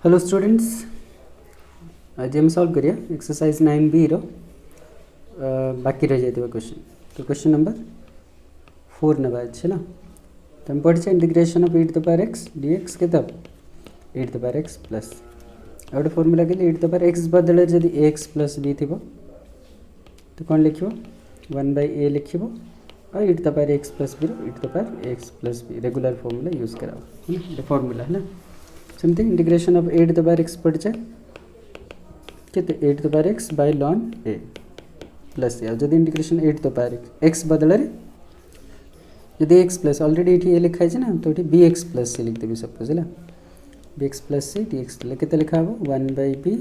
Hello students, आज हम solve करिए एक्सरसाइज 9B रो बाकी रह जाते क्वेश्चन। तो क्वेश्चन नंबर 4 नवा है ना। तो हम पढ़े integration of e to the power x dx के तब e to the power x plus गोटे फॉर्मूला के e to the power x बदल जदि ax प्लस b थी तो कौन लिख 1/a लिख और e to the power x plus b e to the power x plus b regular formula use करा फॉर्मूला है ना। सेमती integration of a to the power x पढ़े के a to the power x by lawn a plus a जब integration a to the power x बदल जब x plus already ये लिखाई ना तो ये बी एक्स प्लस सी लिखदेवी सपोज है b x plus c d x के लिखा हम 1/b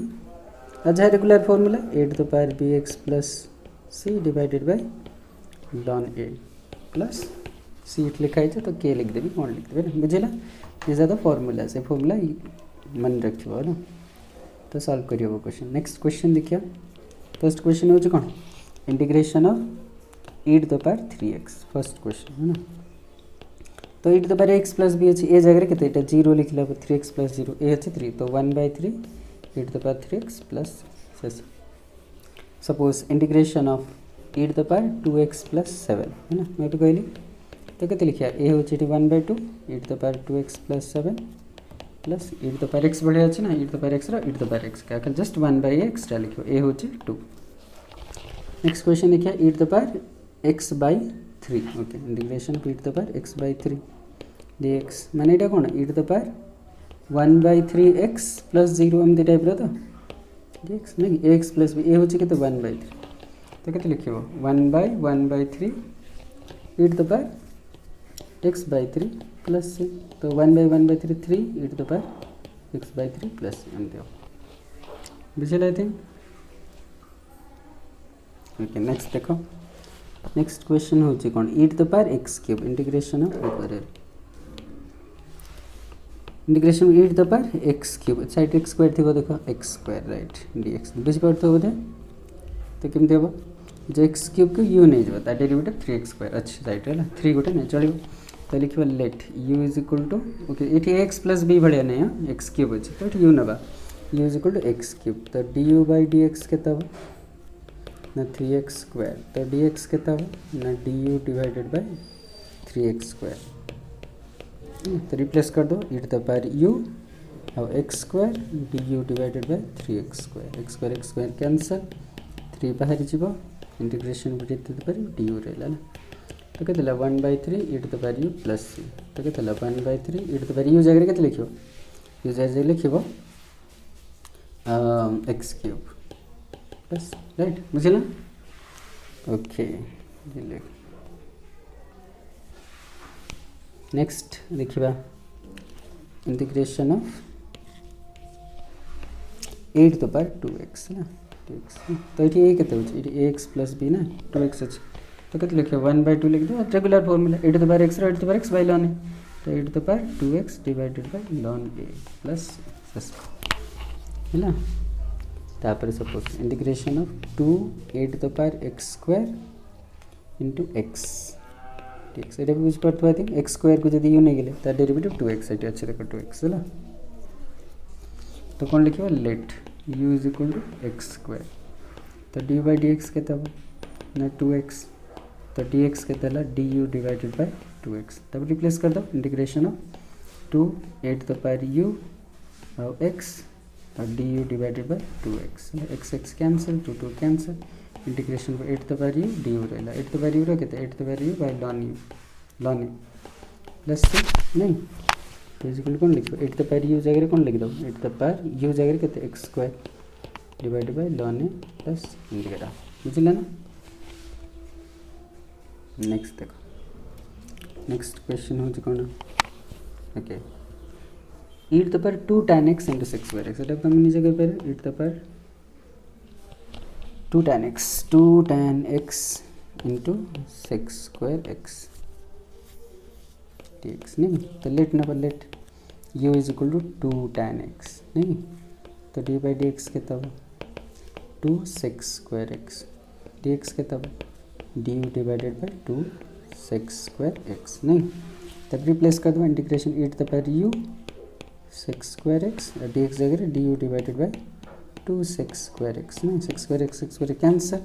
आज regular formula a to the power b x plus c divided by lawn a plus c लिखाई तो के लिखदेवी कौन लिखदेवी बुझेगा ये ज़्यादा फॉर्मूला से फॉर्मूला मन रखियो है ना। तो सॉल्व करियो वो क्वेश्चन। नेक्स्ट क्वेश्चन देखिए फर्स्ट क्वेश्चन हो कौन integration of e to the power 3x first question है ना। तो e to the power x plus b अच्छी ए जगह के 0 लिख लो 3x प्लस 0 ए अच्छी 3 तो 1/3 e to the power 3x plus suppose integration of e to the power 2x plus 7 है ना। मैं तो कहली तो कैसे लिखा ए हूँ 1/2 e to the power 2x plus 7 plus e to the power x बढ़िया अच्छे ना e to the power x e to the power x क्या जस्ट 1/a एक्सट्रा लिखो ए हूँ 2। नेक्स्ट क्वेश्चन देखिए e to the power x/3 okay integration e to the power x/3 dx माने ये कौन e to the power 1/3x plus 0 एमती type रो तो dx नहीं ax प्लस b ए हूँ के 1/3 तो कैसे लिखो 1/1/3 e to the power x/3 plus c तो 1/1/3 3 e to the power x/3 plus c एमती बुझे आई थिंक ओके। नेक्स्ट देखो नेक्स्ट क्वेश्चन हो कौन e to the power x³ integration of integration e to the power x³ side x² थी देखो x² right dx बुझीपार बोधे तो केमती हम जो x³ को u नहीं जाता डेरिवेटिव 3x² अच्छी साइड है 3 गोटे नहीं चलो तो लिखा let u is equal to okay ये एक्स प्लस बी भाया नहीं हाँ x³ अच्छे तो ये u नवा u is equal to x³ तो du/dx के ना 3x² तो dx के ना du डिवाइडेड बाय 3x² तो रिप्लेस कर दो e to the power u और x² du divided bye 3x² x² cancel 3 बाहर जीव integration to the power du रहा तो कहते 1/3 e to the power u plus c तो कहते 1/3 e to the power u जगह के लिखो u जगह लिखो x³ प्लस राइट बुझे ना ओके। नेक्स्ट देखिए integration of e to the power 2x ना 2x तो ये के ax प्लस b ना 2x अच्छे तो कहते लिखे 1/2 लिख दो regular formula e to the power x e to the power x by lawn a तो e to the power 2x divided by lawn a plus है ना। तापर suppose integration of 2 e to the power x² into x dx ये बुझ Partha I think x² को जब u नहीं गले तो डेरिवेटिव 2x ये अच्छे देखो 2x है ना। तो कौन लिखे let u is equal to x² तो d/dx के तब ना 2x तो dx के तला du डिवाइडेड बाय 2x तब रिप्लेस कर दो integration of 2 e to the power u और x और du divided by 2x x cancel 2 cancel integration e to the power u du रहला e to the power u कहते e to the power u by lawn a plus c नहीं physical कौन लिखो e to the power u जगह कौन लिख दो e to the power u जगह कहते x² divided by lawn a plus integrator बुझला ना। नेक्स्ट देखो नेक्स्ट क्वेश्चन हो कौन okay e to the power 2 tan x into 6/x এটা আমি নিজে করে পারি e to the power 2 tan x into 6/x dx नहीं तो लेट ना let u is equal to 2 tan x नहीं तो d/dx के तब 2 6/x dx के तब du डिवाइडेड बाय 2 6/x नहीं तब रिप्लेस कर दो integration e to the power u six square x d x जगह d u divided by two six square x ना, six square cancel,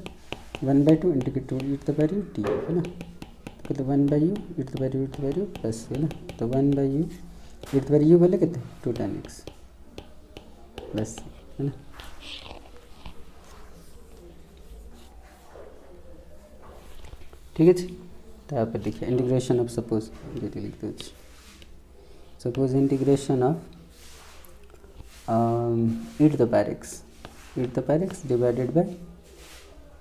1/2 integrate to e to the power u d u है ना, तो 1/u e to the power u plus है ना, तो 1/u e to the power u बोले कितने 2 tan x plus है ना। ठीक है जी, तापर देखिए इंटीग्रेशन ऑफ सपोज ये लिख दो, suppose integration of e to the power x divided by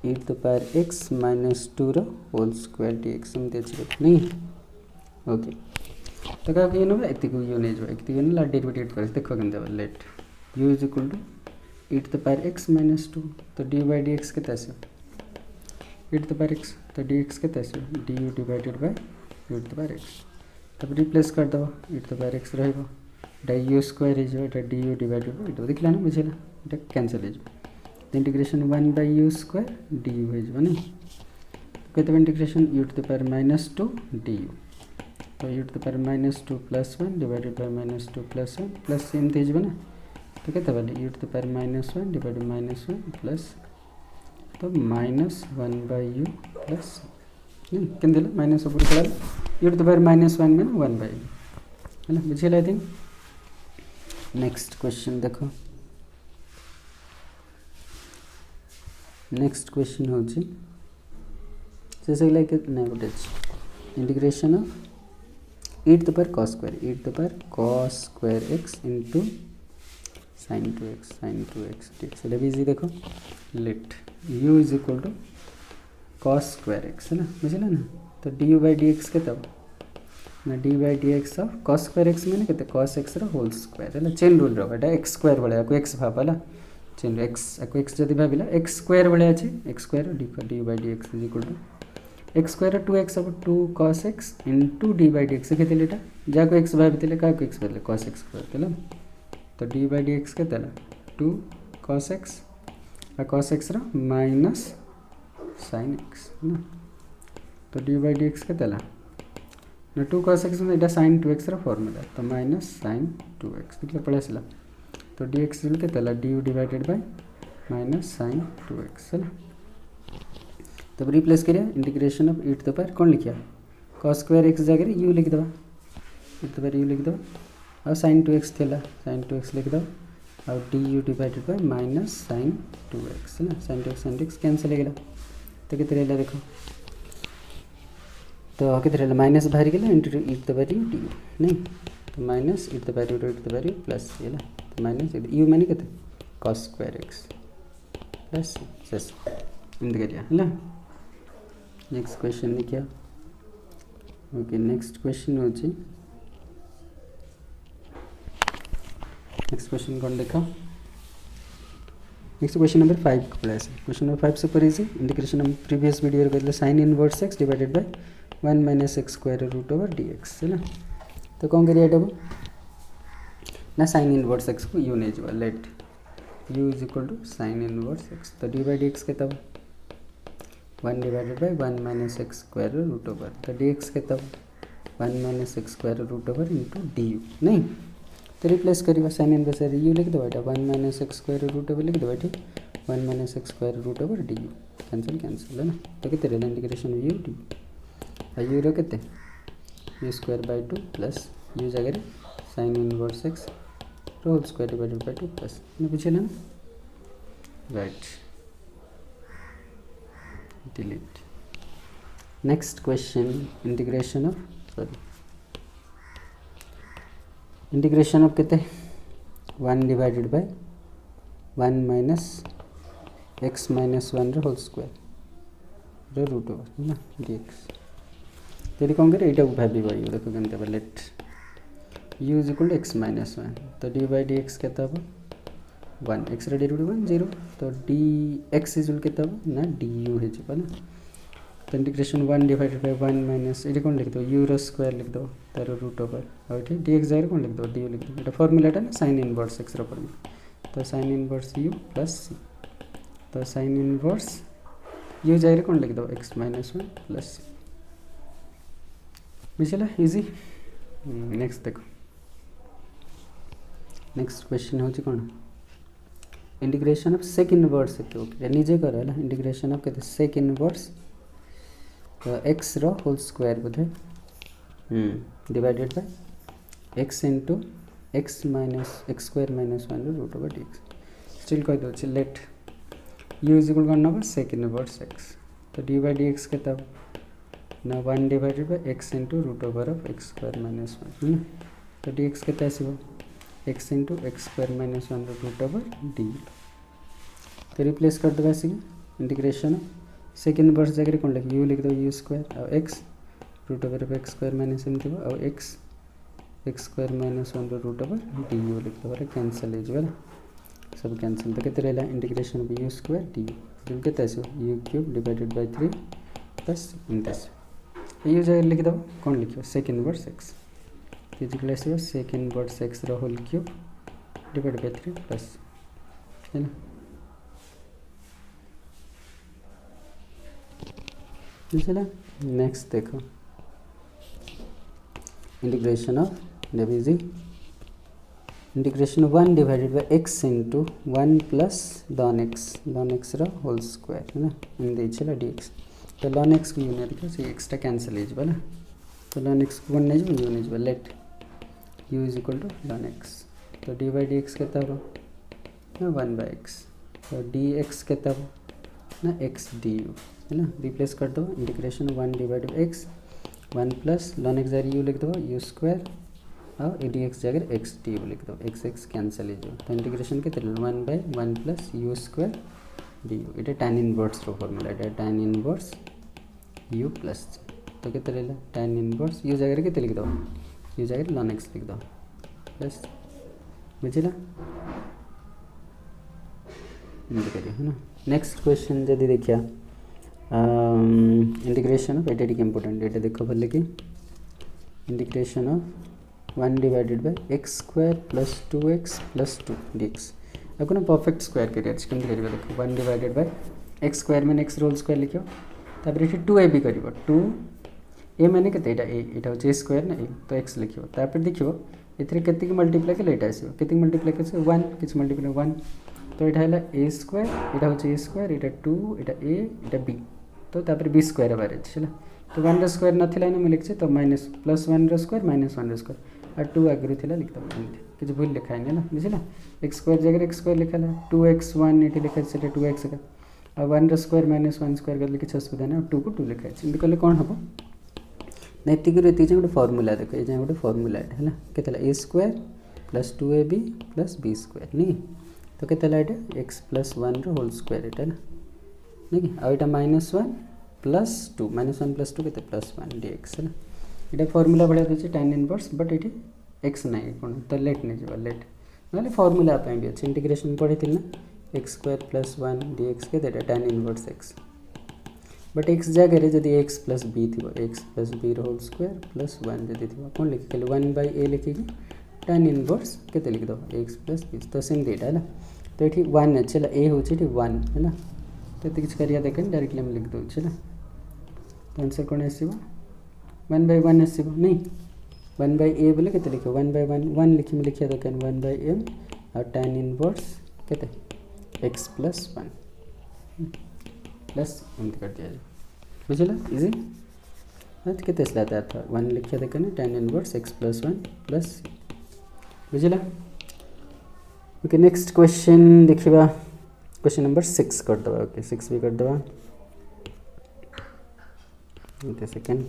e to the power x -2 रो होल स्क्वायर dx एमती अच्छी नहीं ओके। तो क्या ये ना एति को यू नहीं जो एति ना ला डेरिवेटिव कर देखो केमते बा let u is equal to e to the power x -2 तो dy बाय dx केते आसे e to the power x तो dx केते आसे du divided by e to the power x तब रिप्लेस कर दो e to the power x रहइबो डा u स्क्वायर इज एटा du डिवाइडेड बाय इटा देखला ना बुझिला इटा cancel is integration 1/u square du हो जब नहीं कहते integration u to the power -2 du तो u to the power -2 + 1 divided by -2 + 1 plus same थे जब ना तो कहते वाले u to the power -1 divided -1 plus तो -1/u प्लस नहीं केन दिला माइनस ऊपर करा u टू द पावर -1 में 1/u है ना बुझिला। आई थिंक नेक्स्ट क्वेश्चन देखो, नेक्स्ट क्वेश्चन हो जैसे लाइक नहीं गोटे integration of e to the power cos square x into sin 2x ठीक है इजी देखो let u is equal to cos square x है ना बुझला ना, तो du बाय dx के तब ना d by dx of cos square x मैंने कहते cos x रो होल स्क्वायर है ना चेन रूल रो एटा x स्क्वायर वाला को x भाबला चेन x को x जदि भाबिला x स्क्वायर वाला अछि x square d by dx is equal to x square 2x अब 2 cos x into d by dx के तेलेटा जा को x भाबितले का को x बदले cos x स्क्वायर तेला तो d बाय dx के तेला 2 cos x आ cos x रा माइनस sin x ना, तो d बाय dx के तेला ना 2 cos x में एटा sin 2x रा फॉर्मूला तो माइनस sin 2x देखले पळेसला तो dx के तेला du divided by minus sin 2x है ना। तब रिप्लेस करिए integration of e to the power कौन लिखिया cos स्क्वायर x जगह u लिख दबा e to the power u लिख दबा और sin 2x थेला sin 2x लिख दबा और du divided by minus sin 2x है ना, sin 2x कैंसिल हो गया तो कितने रहला देखो तो कितने रहला माइनस बाहर गेला into e to the power u du नहीं तो minus e to the power u plus गेला तो माइनस u माने कितने cos स्क्वायर x प्लस जस इंद करिया है ना। नेक्स्ट क्वेश्चन लिखिया ओके नेक्स्ट क्वेश्चन हो नेक्स्ट क्वेश्चन कौन देखा नेक्स्ट क्वेश्चन नंबर 5 को plus question number 5 super easy integration हम प्रीवियस वीडियो रे sin inverse x divided by 1 - x square root over dx है ना। तो कौन करिया एटा ना sin इनवर्स x को u नहीं जो let u is equal to sin inverse x तो d बाय dx के तब 1 divided by 1 - x square root over तो dx के तब 1 - x square root over into du नहीं तो रिप्लेस करिए sin इनवर्स u लिख दो बेटा 1 - x स्क्वायर रूट ओवर लिख दो बेटा 1 - x square root over du cancel है ना तो कितने रहला इंटीग्रेशन u du और u रो कितने u square by 2 plus u जगह sin inverse x whole square divided by 2 plus ने पूछला ना right delete. Next question integration of कितने 1 divided by 1 - x - 1 whole square root over है ना dx तेरी कौन करे एटा भाबी भाई देखो केनते let u is equal to x - 1 तो d बाय dx के तब 1 x रे डेरिवेटिव 1 0 तो dx इज इक्वल के तब ना du है जो ना तो इंटीग्रेशन 1 डिवाइडेड बाय 1 माइनस एटा कौन लिख दो u रो स्क्वायर लिख दो तार रूट ओवर और ठीक dx जायर कौन लिख दो du लिख दो एटा फार्मूलाटा ना sin इनवर्स x रो फार्मूला तो sin inverse u plus c तो sin इनवर्स u जायर कौन लिख दो x - 1 प्लस c बुझला इजी। नेक्स्ट देखो नेक्स्ट क्वेश्चन हूँ कौन integration of sec inverse okay निजे कर है इंटीग्रेशन ऑफ के सेक इनवर्स एक्स रो होल स्क्वायर बोधे divided by x into x minus x square minus one root over d x still कह दूसरी लेट यू इज इक्वल कौन ना सेक इनवर्स एक्स तो डी बाई डी एक्स के तब ना one divided by x into root over of x square minus one है ना तो डी एक्स के आसो x into x square minus one root over d तो रिप्लेस कर देवा सी इंटीग्रेशन सेकेंड इनवर्स जगह कौन लिख यू लिख दो यू स्क्वायर और x root over of x square minus एम थी और x x square minus one root over d u लिख दो कैंसल हो सब कैंसल तो कितने रहा integration of u square d u के u cube divided by 3 plus इंटस यू जगह लिख दो कौन लिखो सेकेंड इनवर्स एक्स फिजिकल आसो second inverse x whole cube divide by 3 plus है ना बुझला नेक्स्ट देखो इंटीग्रेशन ऑफ डिविजी integration 1 divided by x into 1 plus ln x रो होल स्क्वायर है ना इन देला dx तो लॉन एक्स को यू नहीं देखो से एक्सटा कैंसल हो ना तो लॉन एक्स को 1 नहीं यू नहीं let u is equal to ln x तो डी बाई डी एक्स के तब ना 1 बाई एक्स तो डी एक्स के तब ना एक्स डी यू है ना रिप्लेस कर दो integration 1 divide by x 1 plus ln x जगह यू लिख दो यू स्क्वायर और डी एक्स जगह एक्स डी यू लिख दो एक्स एक्स कैंसल हो तो इंटीग्रेशन के 1 by 1 plus u square d u ये tan इनवर्स रो फॉर्मूला ये tan इनवर्स यू प्लस तो कितने रहा tan इनवर्स यू जगह के लिख दो यू जगह लॉन एक्स लिख दो प्लस बुझला करिए है ना नेक्स्ट क्वेश्चन जब देखिए इंटीग्रेशन ऑफ एट इंपोर्टेंट ये देख भले कि integration of 1 divided by x square plus 2x plus 2 dx आपको ना परफेक्ट स्क्वायर करिए केमती करिए देखो 1 डिवाइडेड बाय एक्स स्क्वायर मैंने एक्स रोल स्क्वायर लिखो तापर ये 2a भी करियो 2 a मैंने केते एटा a स्क्वायर ना a तो x लिखियो तापर देखियो एथरे केते की मल्टीप्लाई के लेट आसीयो केते मल्टीप्लाई के 1 किछ मल्टीप्लाई 1 तो एटा हला a स्क्वायर एटा होचे a square Etah 2 Etah a Etah b तो तापर b स्क्वायर हबार है तो 1 रो स्क्वायर नथिला ना लिखे तो माइनस प्लस 1 रो स्क्वायर माइनस 1 रो स्क्वायर और 2 आगु थी लिखद किसी भूल लिखा है ना बुझला एक्स स्क्वायर जगह एक्स स्क्वायर लिखा 2x1 ये लिखा है 2x का और 1 रो स्क्वायर माइनस 1 स्क्वायर कर लिखे असुविधा ना 2 को 2 लिखा है इनके कले कौन हम ना ये गोटे फर्मूला देखो ये गोटे फर्मूला है केतला a square plus 2ab plus b square नहीं तो केतला ये x प्लस 1 रो होल स्क्वायर है ना नहीं आ यहाँ -1 प्लस 2 -1 प्लस 2 के प्लस 1 dx है ना ये फर्मूला बढ़िया दूसरी tan इनवर्स बट ये एक्स ना कौन तो लेट नहीं जावा लेट ना फर्मूला भी अच्छे इंटीग्रेशन पढ़ी थी ना एक्स स्क्वायर प्लस 1 dx के tan inverse x but x जगह जब एक्स प्लस बी थी x plus b whole square plus 1 जब थी कौन लिखे 1 बाय ए लिखिकी tan इनवर्स के लिख दो एक्स प्लस बी तो सेम डेटा है ना तो ये 1 अच्छे ए हूँ 1 है ना तो किसी करिया देखें डायरेक्टली हम लिख दूँ है ना तो आंसर कौन आसो 1 बाय 1 आसो नहीं 1 बाय ए बोले के लिख 1 बाय 1 लिखी में लिखा दरकार 1 बाय एम और tan इनवर्स के एक्स प्लस 1 प्लस एमती कर दिया जाए बुझला इजी के आता था 1 लिखा देखा ना tan inverse x plus 1 plus बुझला ओके नेक्स्ट क्वेश्चन देखा क्वेश्चन नंबर 6 कर दवा ओके 6 भी कर दवा सेकेंड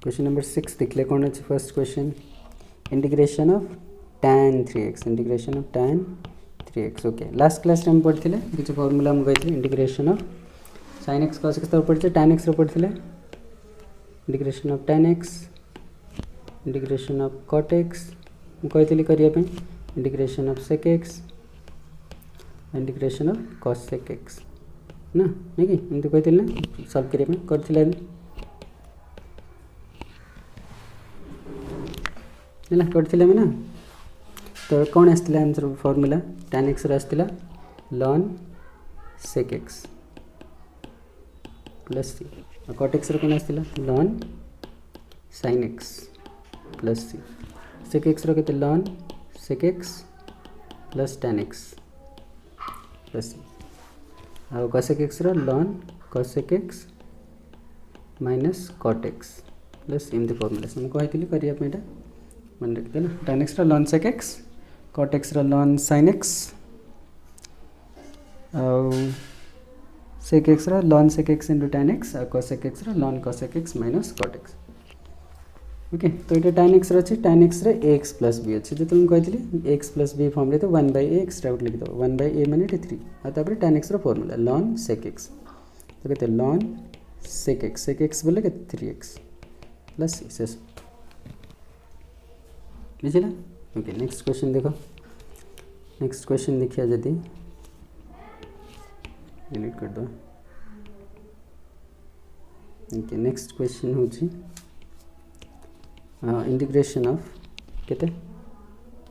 क्वेश्चन नंबर 6 देखले कौन अच्छे first question integration of tan 3x integration of tan 3x okay last class में पढ़ी किसी फर्मूला मुझे कही integration of sin x cos x तो पढ़ी tan x पढ़ी integration of tan x integration of cot x कही करने integration of sec x integration of cos sec x ना नहीं कि एमती कही ना सल्व करने कर करते ना तो कौन आसला आंसर फॉर्मूला tan x आसला ln sec x plus c और cot x कौन आसला ln sin x plus c sec x के ln sec x plus tan x plus c आउ cosec x ln cosec x minus cot x plus एमती formula से कहती करने मन रखिए ना tan x ln sec x cot x ln sin x आउ sec x ln sec x into tan x और cosec x ln cosec x minus cot x okay तो ये tan x अच्छे tan x ax plus b अच्छे जो तुम कही x plus B form तो 1/a एक्सट्रा आउट लिखिद 1/a माने 3 और tan x formula ln sec x तो कहते ln sec x बोले 3x प्लस शेष बुझला। ओके नेक्स्ट क्वेश्चन देखो नेक्स्ट क्वेश्चन देखिए जदि डिलीट कर दो। ओके नेक्स्ट क्वेश्चन हूँ इंटीग्रेशन ऑफ केते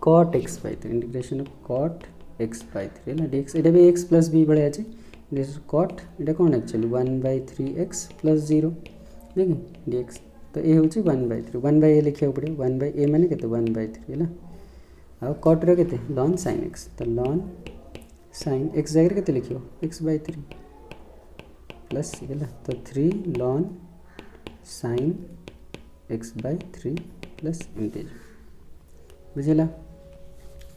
cot x by 3 integration of cot x by 3 है dx एटा भी x प्लस b बढ़िया अछि this cot Etah cone actually 1/3x plus 0 देखि dx तो ए होछि 1/3 1/a लिखिया पड़े 1/a माने केते 1/3 है ना आ cot रे केते ln sin x तो ln sin x जगह केते लिखियो x/3 प्लस है ना तो 3 ln sin x/3 plus integer बुझला।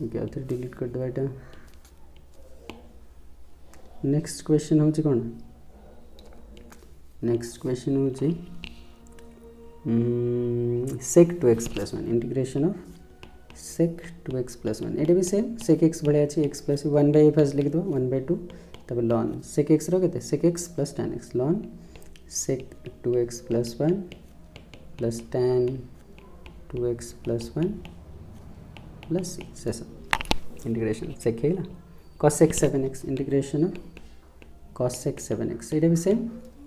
ओके और डिलीट कर दो एटा। नेक्स्ट क्वेश्चन होची कोन नेक्स्ट क्वेश्चन होची sec 2x plus 1 integration of sec 2x plus 1 एटा भी सेम sec x बढ़िया अछि x प्लस 1/a फर्स्ट लिख दो 1/2 तब ln sec x रो केते sec x plus tan x ln sec 2x plus 1 plus tan 2x plus 1 plus शेष integration सेक है cosec 7x integration of cosec 7x ये भी सेम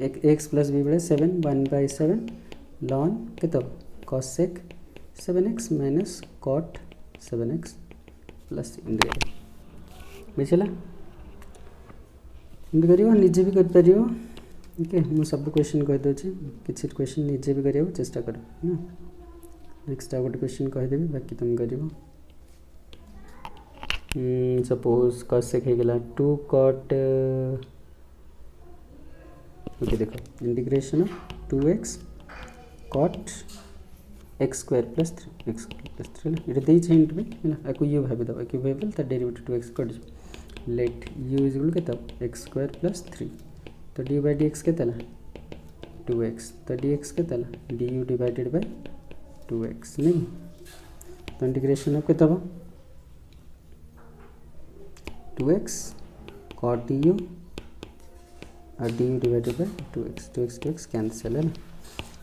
एक x प्लस b बड़े 7 1/7 ln केतो cosec 7x minus cot 7x plus integration बुझला एमती करियो निजे भी कर परियो। ओके मु सब क्वेश्चन कह दोछि किछि क्वेश्चन निजे भी करियो चेष्टा कर ना नेक्स्ट आ गोटे क्वेश्चन कह देबी बाकी तुम करियो सपोज cosec हे गेला 2 cot ओके देखो integration of 2x cot x square plus 3 x plus 3 ना इटे देइ हिंट में है ना आकु यू भाबे दबा कि वेरिएबल ता derivative 2x cut let u is equal के तब x स्क्वायर प्लस 3 तो डी बाई डी एक्स के तला 2x तो dx के तला du डिवाइडेड बाय 2x नहीं तो इंटीग्रेशन ऑफ के तब 2x cot du और du divided by 2x cancel है ना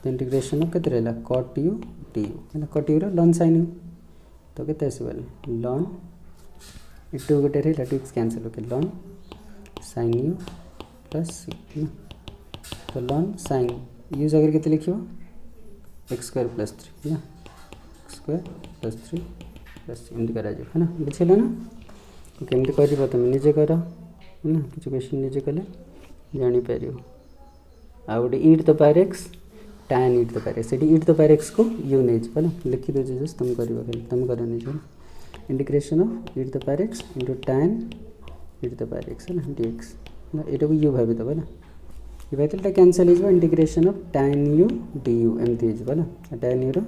तो इंटीग्रेशन ऑफ कितने रहला cot u du है ना cot u रो ln sin u तो कितने से वाले ln इटू गोटे रहला 2x कैंसिल होके ln sin u प्लस ना तो ln sin u जगह कितने लिखियो x स्क्वायर प्लस 3 ना x स्क्वायर प्लस 3 प्लस एमती करा जाय है ना बुझिला ना। ओके एमती कर तुम निजे कर है ना किसी क्वेश्चन निजे कले जानी पारियो आ गोटे e to the power x tan e to the power x सेठी e to the power x को u नै छ ना लिखि दो जस्ट तुम करियो तुम कर नै छ integration of e to the power x tan e to the power x है ना dx ना एटा को u भाबे दबा ना ये भाइतलटा cancel is integration of tan u du एमती इज ना tan u रो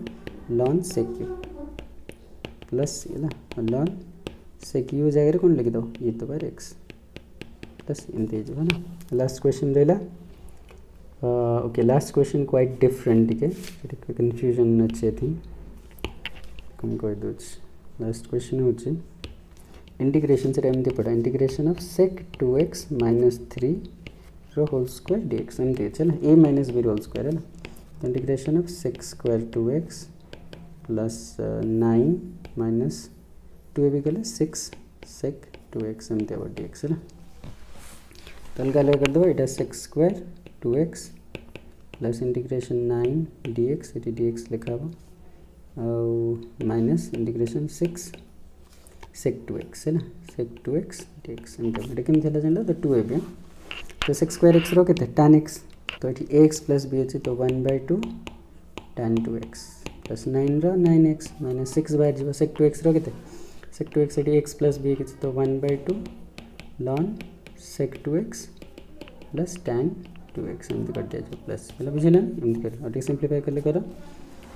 ln sec u प्लस है ना ln sec u जगह कौन लिख दो e to the power x plus एमती इज ना। लास्ट क्वेश्चन रहला okay last question quite different के कंफ्यूजन अच्छे थी कम कह दो लास्ट क्वेश्चन होची इंटीग्रेशन से एमती पड़ा integration of sec 2x minus 3 रो होल स्क्वायर dx एमती चल a minus b whole square है ना तो integration of sec square 2x plus 9 minus 2 भी गले 6 sec 2x एमती अब dx है ना तो अलग अलग कर दो इटा sec square 2x plus integration 9 dx ये dx लिखा हुआ और माइनस इंटीग्रेशन 6 sec 2x है ना sec 2x dx लेकिन चला जाना तो 2 है तो sec स्क्वायर x रो के tan x तो ये ax प्लस b अच्छे तो 1/2 tan 2x प्लस 9 रो 9x माइनस 6 बाहर जीव sec 2x रो केते sec 2x eighty x plus b किछ तो 1/2 ln sec 2x plus tan 2x एमती कर दिया जो प्लस मतलब बुझिला एमती कर और सिंपलीफाई करले करो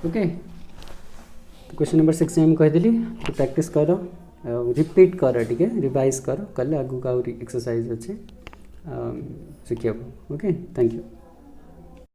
ओके। तो क्वेश्चन नंबर 6 में कह दिली तो प्रैक्टिस करो रिपीट कर टिके रिवाइज करो कल आगु का एक्सरसाइज अच्छे शिखिया ओके थैंक यू।